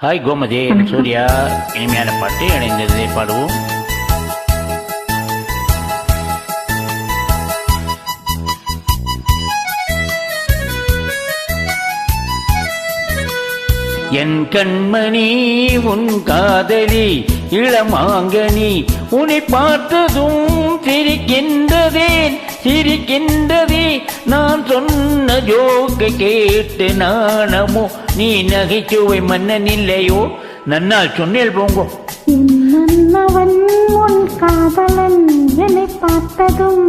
Hi Gomathi, Surya. இனிமையான பாட்டு இணைந்ததை பாடுவோம். என் கண்மணி உன் காதலி இளமாங்கனி உன்னை பார்த்ததும் சிரிக்கின்றதே நான் சொன்ன ஜோக்கை கேட்டு நாணமோ நீ நகைச்சுவை மன்னன் இல்லையோ நன்னால் சொன்னேல் போங்கோ. நன்னவன் உன் காதலன் என்னை பார்த்ததும்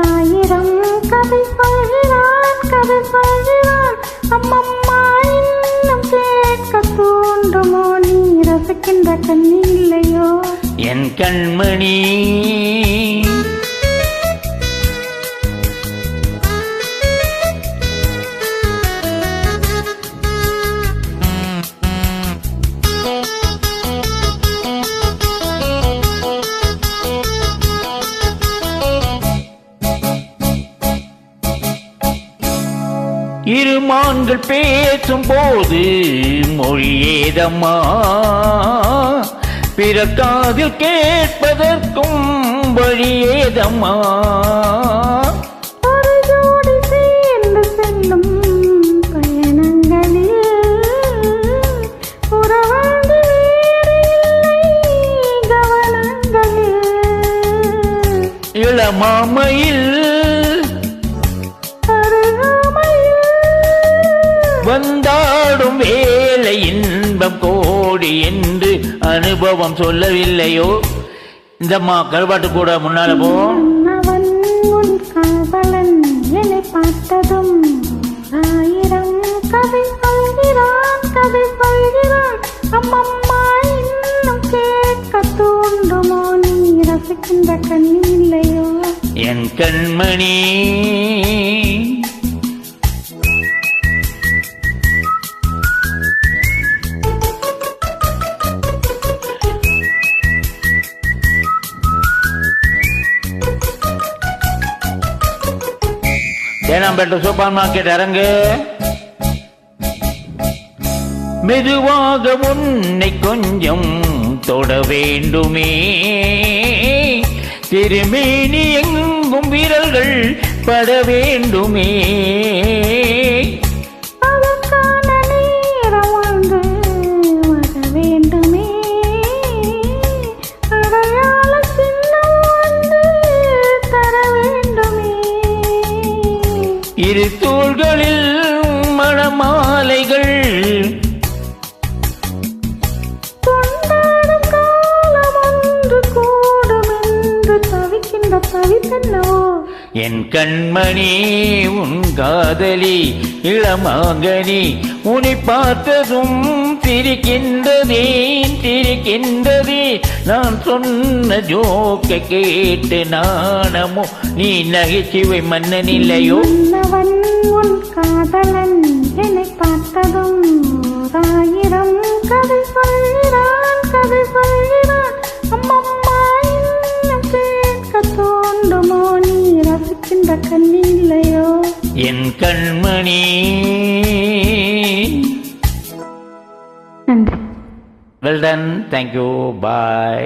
ஆயிரம் கதை சொல்கிறான் அம்மம்மா இன்னும் கேட்க தூண்டுமோ நீ ரசிக்கின்ற கண்ணி இல்லையோ என் கண்மணி. இருமான்கள் பேசும் போது மொழியேதம்மா பிற காதில் கேட்பதற்கும் வழியேதம்மா. ஒரு ஜோடி சேர்ந்து செல்லும் பயணங்களில் உறவாண்டு கவனங்களில் இளமாமையில் வந்தாடும் வேலை இன்பம் கோடி என்று அனுபவம் சொல்லவில்லையோ. இந்த கருவாட்டு கூட முன்னால போ. அவன் உன் காதலன் என்னை பார்த்ததும் ஆயிரம் கதை சொல்கிறான் அம்மம்மா இன்னும் கேட்க தூண்டுமோ நீ ரசிக்கின்ற கண்ணி இல்லையோ என் கண்மணி. தேனாம்பேட்டை சூப்பர் மார்க்கெட் இறங்கு. மெதுவாக உன்னை கொஞ்சம் தொட வேண்டுமே திருமேனி எங்கும் விரல்கள் பட வேண்டுமே. அதற்கான நேரம் வந்து வர வேண்டுமே அடையாள சின்னம் வந்து தர வேண்டுமே. இரு தோள்களில் மணமாலைகள் கொண்டாடும் காலம் ஒன்று கூடும் என்று தவிக்கின்ற தவித்தென்னவோ. என் கண்மணி உன் காதலி இளமாங்கனி உன்னை பார்த்ததும் சிரிக்கின்றதே நான் சொன்ன ஜோக்கை கேட்டு நாணமோ நீ நகைச்சுவை மன்னன் இல்லையோ. நன்னவன் உன் காதலன் என்னை பார்த்ததும் ஆயிரம் கதை சொல்கிறான் அம்மம்மா இன்னும் கேட்க தோண்டுமோ நீ ரசிக்கின்ற கண்ணி இல்லையோ என் கண்மணி. நன்றி. Well done. Thank you. Bye.